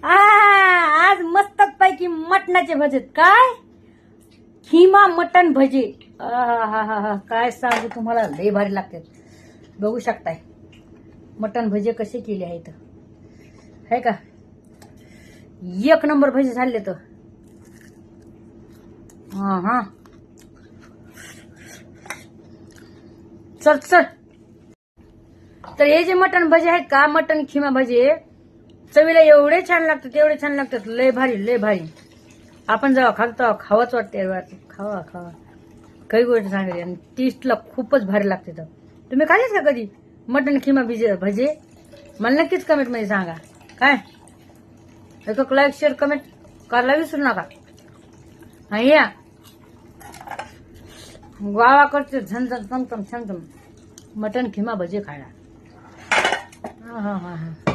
आज मस्त पैकी मटणाचे भजे. काय खिमा मटण भजे. काय सांगू तुम्हाला, लय भारी लागतात. बघू शकताय मटण भजे कसे केले आहेत, है का. एक नंबर भजे झाले तर. हा चल चल. तर हे जे मटण भजे आहेत का, मटण खिमा भजे चवीला एवढे छान लागतात, एवढे छान लागतात. लय भारी लय भारी. आपण जेव्हा खातो तेव्हा खावाच वाटते. खावा खावा काही गोष्ट सांगते. आणि टेस्टला खूपच भारी लागते. तर तुम्ही खाल्लेच का कधी मटण खिमा भजे? मला नक्कीच कमेंट मध्ये सांगा. काय एक लाईक शेअर कमेंट करायला विसरू नका. या गावाकडचे झणझण चमचम छमछम मटण खिमा भजे खायला. हा.